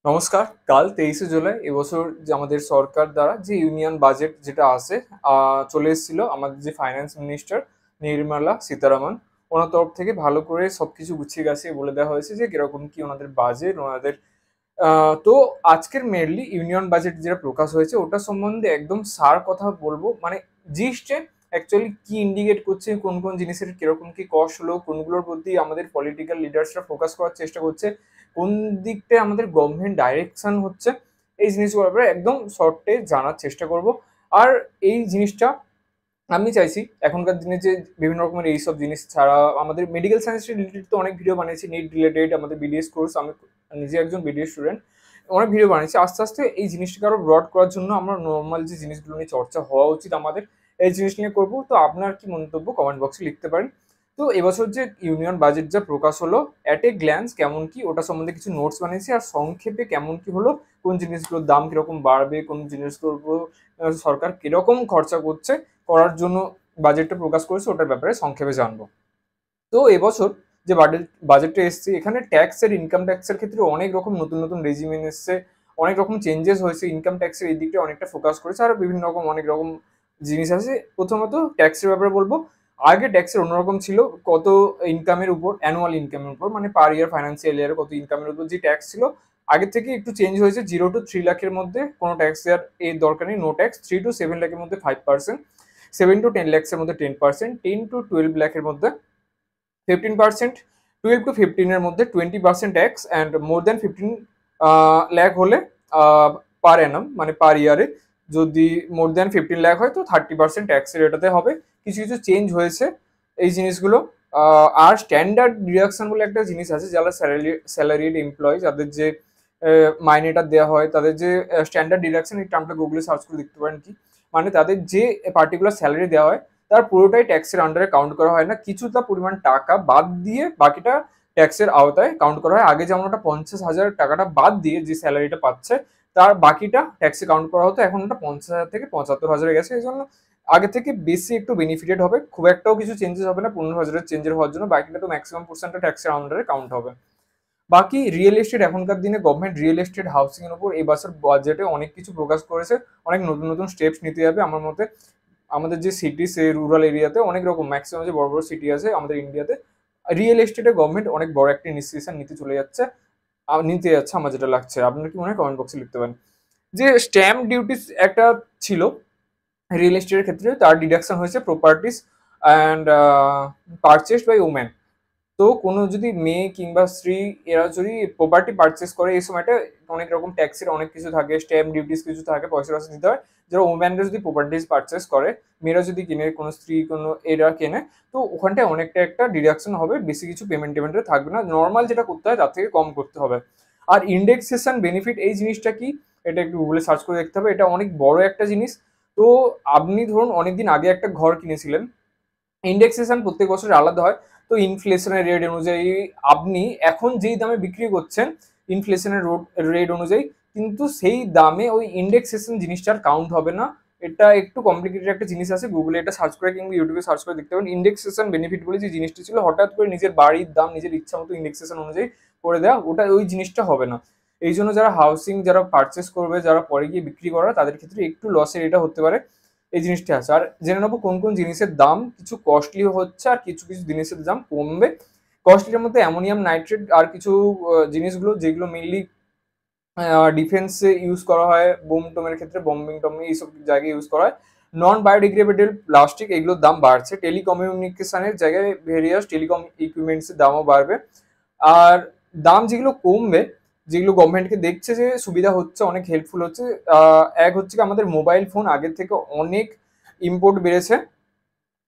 নমস্কার। কাল 23শে জুলাই এবছর যে আমাদের সরকার দ্বারা যে ইউনিয়ন বাজেট যেটা আছে চলে এসেছিল আমাদের যে ফাইন্যান্স মিনিস্টার নির্মলা সীতারামন। ওনার তরফ থেকে ভালো করে সবকিছু গুছিয়ে গাছিয়ে বলে দেওয়া হয়েছে যে কিরকম কি ওনাদের বাজেট ওনাদের তো আজকের মেনলি ইউনিয়ন বাজেট যেটা প্রকাশ হয়েছে ওটা সম্বন্ধে একদম সার কথা বলবো, মানে জিনিসটা অ্যাকচুয়ালি কি ইন্ডিকেট করছে, কোন কোন জিনিসের কিরকম কি কষ্ট হলো, কোনগুলোর প্রতি আমাদের পলিটিক্যাল লিডার্সরা ফোকাস করার চেষ্টা করছে, কোন দিকটায় আমাদের গভর্নমেন্ট ডাইরেকশন হচ্ছে, এই জিনিসগুলোর ব্যাপারে একদম শর্টে জানার চেষ্টা করব। আর এই জিনিসটা আমি চাইছি এখনকার দিনে যে বিভিন্ন রকমের এইসব জিনিস ছাড়া আমাদের মেডিকেল সায়েন্স রিলেটেড তো অনেক ভিডিও বানিয়েছি, নিট রিলেটেড আমাদের বিডিএস কোর্স, আমি নিজে একজন বিডিএস স্টুডেন্ট, অনেক ভিডিও বানিয়েছি। আস্তে আস্তে এই জিনিসটাকে আরো ব্রড করার জন্য আমরা নর্মাল যে জিনিসগুলো নিয়ে চর্চা হওয়া উচিত আমাদের, এই জিনিস নিয়ে করবো। তো আপনার কি মন্তব্য কমেন্ট বক্সে লিখতে পারেন। তো এবছর যে ইউনিয়ন বাজেট যা প্রকাশ হলো, অ্যাট এ গ্ল্যান্স কেমন কি ওটা সম্বন্ধে কিছু নোটস বানিয়েছি, আর সংক্ষেপে কেমন কি হলো, কোন জিনিসগুলোর দাম কিরকম বাড়বে, কোন জিনিসগুলোর উপর সরকার কিরকম খরচা করছে করার জন্য বাজেটটা প্রকাশ করেছে, ওটার ব্যাপারে সংক্ষেপে জানবো। তো এবছর যে বাজেটটা এসছে, এখানে ট্যাক্সের ইনকাম ট্যাক্সের ক্ষেত্রে অনেক রকম নতুন নতুন রেজিমেন্ট এসছে, অনেক রকম চেঞ্জেস হয়েছে। ইনকাম ট্যাক্সের এই দিকটা অনেকটা ফোকাস করেছে, আর বিভিন্ন রকম অনেক রকম জিনিস আছে। প্রথমত ট্যাক্সের ব্যাপারে বলবো। আগে ট্যাক্সের অন্যরকম ছিল, কত ইনকামের উপর, অ্যানুয়াল ইনকামের উপর, মানে পার ইয়ার ফাইন্যান্সিয়াল ইয়ারে কত ইনকামের উপর যে ট্যাক্স ছিল, আগের থেকে একটু চেঞ্জ হয়েছে। 0 to 3 লাখের মধ্যে কোনো ট্যাক্স দেওয়ার এর দরকার নেই, নো ট্যাক্স। 3 to 7 লাখের মধ্যে 5%, 7 to 10 লাখের মধ্যে 10%, 10 to 12 লাখের মধ্যে 15%, 12 to 15 এর মধ্যে 20% ট্যাক্স, অ্যান্ড মোর দেন 15 লাখ হলে পার অ্যানাম, মানে পার ইয়ারে যদি মোর দেন 15 লাখ হয় তো 30% ট্যাক্সের এটাতে হবে। কিছু কিছু চেঞ্জ হয়েছে এই জিনিসগুলো। আর স্ট্যান্ডার্ড ডিডাকশন বলে একটা জিনিস আছে, যারা স্যালারিড এমপ্লয়, যাদের যে মাইনেটা দেওয়া হয়, তাদের যে স্ট্যান্ডার্ড ডিডাকশন, এই টার্মটা গুগলে সার্চ করে দেখতে পারেন কি, মানে তাদের যে পার্টিকুলার স্যালারি দেওয়া হয় তার পুরোটাই ট্যাক্সের আন্ডারে কাউন্ট করা হয় না, কিছুটা পরিমাণ টাকা বাদ দিয়ে বাকিটা ট্যাক্সের আওতায় কাউন্ট করা হয়। আগে যেমন ওটা 50,000 টাকাটা বাদ দিয়ে যে স্যালারিটা পাচ্ছে তার বাকিটা ট্যাক্সে কাউন্ট করা হতো, এখন ওটা 50,000 থেকে 75,000 গেছে। এই জন্য আগে থেকে বেশি একটু বেনিফিটেড হবে, খুব একটাও কিছু চেঞ্জেস হবে না 15,000 চেঞ্জের হওয়ার জন্য, বাকিটা তো ম্যাক্সিমাম পার্সেন্টটা ট্যাক্সের আন্ডারে কাউন্ট হবে। বাকি রিয়েল এস্টেট, এখনকার দিনে গভর্নমেন্ট রিয়েল এস্টেট হাউসিং এর উপর এই বছর বাজেটে অনেক কিছু প্রকাশ করেছে, অনেক নতুন নতুন স্টেপস নিতে যাবে আমার মতে। আমাদের যে সিটি, সে রুরাল এরিয়াতে অনেক রকম ম্যাক্সিমাম যে বড় বড় সিটি আছে আমাদের ইন্ডিয়াতে, রিয়েল এস্টেটে গভর্নমেন্ট অনেক বড় একটা ইনিশিয়েশন নিতে চলে যাচ্ছে, নিতে যাচ্ছে আমার যেটা লাগছে। আপনার কি মনে হয় কমেন্ট বক্সে লিখতে পারেন। যে স্ট্যাম্প ডিউটিস একটা ছিল রিয়েল এস্টেটের ক্ষেত্রে, তার ডিডাকশন হয়েছে properties and purchased by women. তো কোনো যদি মেয়ে কিংবা স্ত্রী এরা যদি প্রপার্টি পারচেস করে এই সময়টা অনেক রকম ট্যাক্সের অনেক কিছু থাকে, স্ট্যাম্প ডিউটিস কিছু থাকে, পয়সা টয়সা দিতে হয়। যারা ওম্যানরা যদি প্রপার্টিস পারচেস করে, মেয়েরা যদি কিনে, কোনো স্ত্রী কোনো এরা কেনে, তো ওখানটায় অনেকটা একটা ডিডাকশন হবে, বেশি কিছু পেমেন্ট টেমেন্টে থাকবে না, নর্মাল যেটা করতে হয় তার থেকে কম করতে হবে। আর ইন্ডেক্সেশন বেনিফিট এই জিনিসটা কি, এটা একটু গুগলে সার্চ করে দেখতে হবে, এটা অনেক বড় একটা জিনিস। তো আপনি ধরুন অনেকদিন আগে একটা ঘর কিনেছিলেন, ইন্ডেক্সেশন প্রত্যেক বছর আলাদা হয়, তো ইনফ্লেশনের রেট অনুযায়ী আপনি এখন যেই দামে বিক্রি করছেন ইনফ্লেশনের রেট অনুযায়ী, কিন্তু সেই দামে ওই ইন্ডেক্সেশন জিনিসটার কাউন্ট হবে না। এটা একটু কমপ্লিকেটেড একটা জিনিস আছে, গুগলে এটা সার্চ করে কিংবা ইউটিউবে সার্চ করে দেখতে পাবেন। ইন্ডেক্সেশন বেনিফিট বলে যে জিনিসটা ছিল, হঠাৎ করে নিজের বাড়ির দাম নিজের ইচ্ছা মতো ইন্ডেক্সেশন অনুযায়ী করে দেওয়া, ওটা ওই জিনিসটা হবে না। এই জন্য যারা হাউসিং যারা পারচেস করবে, যারা পরে গিয়ে বিক্রি করা, তাদের ক্ষেত্রে একটু লসের এটা হতে পারে, এই জিনিসটা আছে। আর জেনে নেবো কোন কোন জিনিসের দাম কিছু কস্টলি হচ্ছে আর কিছু কিছু জিনিসের দাম কমবে। কস্টলির মধ্যে অ্যামোনিয়াম নাইট্রেট আর কিছু জিনিসগুলো যেগুলো মেনলি ডিফেন্সে ইউজ করা হয়, বোম টোমের ক্ষেত্রে, বম্বিং টম এইসব জায়গায় ইউজ করা হয়। নন বায়োডিগ্রেডেবল প্লাস্টিক এগুলোর দাম বাড়ছে। টেলিকমিউনিকেশনের জায়গায় ভেরিয়াস টেলিকম ইকুইপমেন্টসের দামও বাড়বে। আর দাম যেগুলো কমবে, যেগুলো গভর্নমেন্টকে দেখছে যে সুবিধা হচ্ছে, অনেক হেল্পফুল হচ্ছে, এক হচ্ছে কি আমাদের মোবাইল ফোন আগের থেকে অনেক ইম্পোর্ট বেড়েছে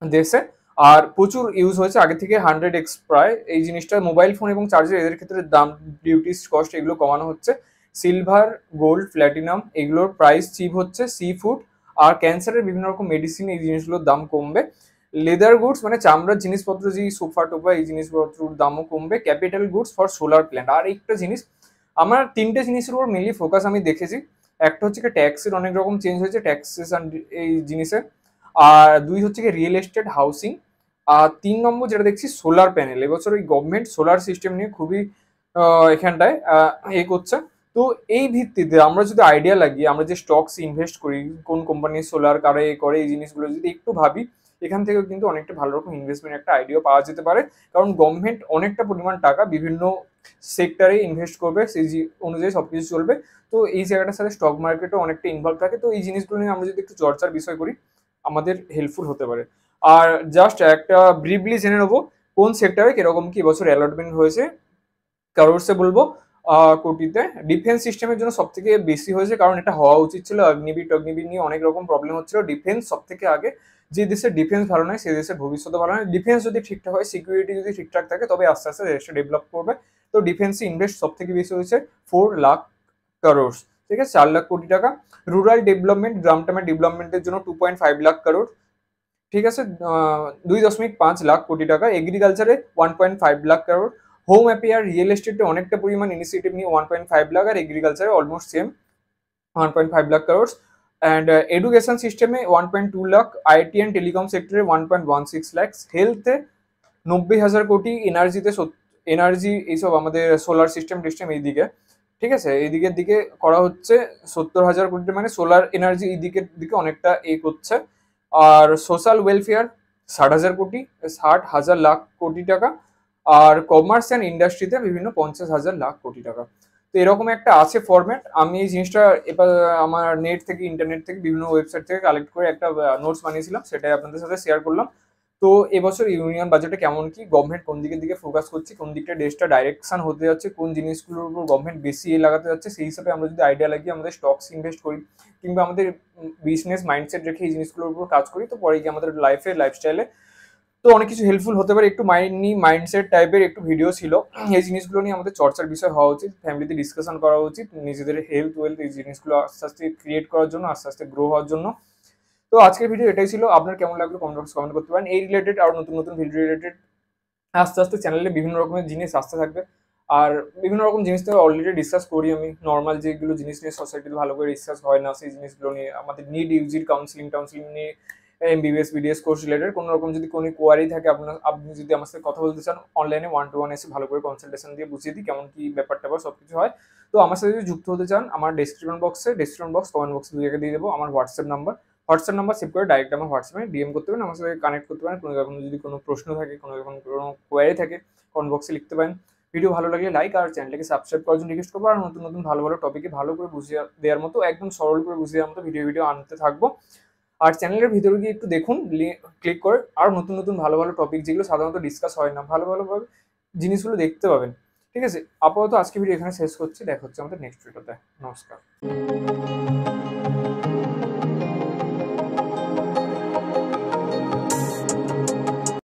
দেশে, আর প্রচুর ইউজ হয়েছে আগে থেকে 100x প্রায়। এই জিনিসটা মোবাইল ফোন এবং চার্জার এদের ক্ষেত্রে দাম, ডিউটিস কস্ট এগুলো কমানো হচ্ছে। সিলভার, গোল্ড, প্ল্যাটিনাম এগুলোর প্রাইস চিপ হচ্ছে। সি ফুড আর ক্যান্সারের বিভিন্ন রকম মেডিসিন এই জিনিসগুলোর দাম কমবে। লেদার গুডস মানে চামড়ার জিনিসপত্র, যে সোফা টোফা এই জিনিসপত্রের দামও কমবে। Capital goods for solar plant. আর একটা জিনিস, আমার তিনটে জিনিসের উপর মেনলি ফোকাস আমি দেখেছি। একটা হচ্ছে কি ট্যাক্সের অনেক রকম চেঞ্জ হয়েছে, ট্যাক্সেস এই জিনিসে। আর দুই হচ্ছে কি রিয়েল এস্টেট হাউসিং। আর 3 নম্বর যেটা দেখছি সোলার প্যানেল। এবছর এই গভর্নমেন্ট সোলার সিস্টেম নিয়ে খুবই এখানটায় করছে। তো এই ভিত্তিতে আমরা যদি আইডিয়া লাগিয়ে আমরা যে স্টকস ইনভেস্ট করি, কোন কোম্পানি সোলার কারে করে, এই জিনিসগুলো যদি একটু ভাবি, এখান থেকেও কিন্তু অনেকটা ভালো রকম ইনভেস্টমেন্ট একটা আইডিয়া পাওয়া যেতে পারে। কারণ গভর্নমেন্ট অনেকটা পরিমাণ টাকা বিভিন্ন সেক্টরে ইনভেস্ট করবে, সেই অনুযায়ী সবকিছু চলবে। তো এই জায়গাটার সাথে স্টক মার্কেটও অনেকটা ইনভলভ থাকে। তো এই জিনিসগুলো নিয়ে আমরা যদি একটু চর্চার বিষয় করি, আমাদের হেল্পফুল হতে পারে। আর জাস্ট একটা ব্রিফলি জেনে নেবো কোন সেক্টরে কিরকম কি বছর অ্যালটমেন্ট হয়েছে। কারোরসে বলবো কোটিতে ডিফেন্স সিস্টেমের জন্য সব থেকে বেশি হয়েছে, কারণ এটা হওয়া উচিত ছিল। অগ্নিবীর নিয়ে অনেক রকম প্রবলেম হচ্ছিল। ডিফেন্স সব থেকে আগে, যে দেশের ডিফেন্স ভালো নয় সেই দেশের ভবিষ্যৎ ভালো নয়। ডিফেন্স যদি ঠিকঠাক হয়, সিকিউরিটি যদি ঠিকঠাক থাকে, তবে আস্তে আস্তে দেশটা ডেভেলপ করবে। তো ডিফেন্সে ইনভেস্ট সব থেকে বেশি হয়েছে 4 লাখ crores, ঠিক আছে, 4 লাখ কোটি টাকা। রুরাল ডেভেলপমেন্ট, গ্রামটামের ডেভেলপমেন্টের জন্য 2.5 লাখ crore, ঠিক আছে, 2.5 লাখ কোটি টাকা। এগ্রিকালচারে 1.5 লাখ crore। হোম অ্যাপিয়ার রিয়েল এস্টেটে অনেকটা পরিমাণ ইনিশিয়েটিভ নিয়ে 1.5 লাখ, আর এগ্রিকালচারে almost same 1.5 lakh crores। And education সিস্টেমে 1.2 লাখ, আইটি অ্যান্ড টেলিকম সেক্টরে 1.16 লাখ, হেলথে 90,000 কোটি, এনার্জিতে এনার্জি এইসব আমাদের সোলার সিস্টেম টিস্টেম এইদিকে, ঠিক আছে, এই দিকের দিকে করা হচ্ছে 70,000 কোটি, মানে সোলার এনার্জি এই দিকের দিকে অনেকটা করছে। আর সোশ্যাল ওয়েলফেয়ার 60,000 কোটি, 60,000 লাখ কোটি টাকা। আর কমার্স অ্যান্ড ইন্ডাস্ট্রিতে বিভিন্ন 50,000 লাখ কোটি টাকা। তো এরকম একটা আছে ফরম্যাট। আমি এই জিনিসটা এবার আমার নেট থেকে, ইন্টারনেট থেকে, বিভিন্ন ওয়েবসাইট থেকে কালেক্ট করে একটা নোটস বানিয়েছিলাম, সেটাই আপনাদের সাথে শেয়ার করলাম। তো এবছর ইউনিয়ন বাজেটে কেমন কি গভর্নমেন্ট কোন দিকের দিকে ফোকাস করছে, কোন দিকটা দেশটা ডাইরেকশন হতে যাচ্ছে, কোন জিনিসগুলোর উপর গভর্নমেন্ট বেশি লাগাতে যাচ্ছে, সেই হিসাবে আমরা যদি আইডিয়া লাগিয়ে আমাদের স্টকস ইনভেস্ট করি, কিংবা আমাদের বিজনেস মাইন্ডসেট রেখে এই জিনিসগুলোর উপর কাজ করি, তো পরে গিয়ে আমাদের লাইফস্টাইলে তো অনেক কিছু হেল্পফুল হতে পারে। একটু মাইন্ডসেট টাইপের একটু ভিডিও ছিল। এই জিনিসগুলো নিয়ে আমাদের চর্চার বিষয় হওয়া উচিত, ফ্যামিলিতে ডিসকাশন করা উচিত, নিজেদের হেলথ ওয়েলথ এই জিনিসগুলো আস্তে আস্তে ক্রিয়েট করার জন্য, আস্তে আস্তে গ্রো হওয়ার জন্য। তো আজকের ভিডিও এটাই ছিল। আপনার কেমন লাগলো কমেন্ট করতে পারেন। এই রিলেটেড আর নতুন নতুন ভিডিও রিলেটেড আস্তে আস্তে চ্যানেলে বিভিন্ন রকমের জিনিস আসতে থাকবে। আর বিভিন্ন রকম জিনিস তো অলরেডি ডিসকাস করি আমি। নর্মাল যেগুলো জিনিস নিয়ে সোসাইটিতে ভালো করে ডিসকাস হয় না, সেই জিনিসগুলো নিয়ে, আমাদের নিড ইউজির কাউন্সিলিং নিয়ে, এমবিবিএস বিডিএস কোর্স রিলেটেড কোনো রকম যদি কোনো কোয়ারি থাকে, আপনি যদি আমার সাথে কথা বলতে চান, অনলাইনে 1-to-1 এসে ভালো করে কনসালটেশন দিয়ে বুঝিয়ে দিই কেমন কি ব্যাপারটা বা সব কিছু হয়। তো আমার সাথে যদি যুক্ত হতে চান, আমার ডেসক্রিপশন বক্স, কমেন্ট বক্সে 2 জায়গায় দিয়ে দেবো আমার হোয়াটসঅ্যাপ নাম্বার সেভ করে ডাইরেক্ট আমার হোয়াটসঅ্যাপে ডিএম করতে পারেন, আমার সাথে কানেক্ট করতে পারেন। কোনো রকম যদি কোনো প্রশ্ন থাকে, কোনো রকম কোনো কোয়ারি থাকে, কমেন্ট বক্সে লিখতে পারেন। ভিডিও ভালো লাগলে লাইক আর চ্যানেলটাকে সাবস্ক্রাইব করার জন্য রিকোয়েস্ট করবো। আর নতুন নতুন ভালো ভালো টপিকে ভালো করে বুঝিয়ে দেওয়ার মতো, একদম সরল করে বুঝিয়ে দেওয়ার মতো ভিডিও আনতে থাকবো। আর চ্যানেলের ভিতরে গিয়ে একটু দেখুন, ক্লিক করে আর নতুন নতুন ভালো ভালো টপিক যেগুলো সাধারণত ডিসকাস হয় না, ভালো ভালোভাবে জিনিসগুলো দেখতে পাবেন। ঠিক আছে, আপাতত আজকে ভিডিও এখানে শেষ করছি। দেখা হচ্ছে আমাদের নেক্সট ভিডিওতে। নমস্কার।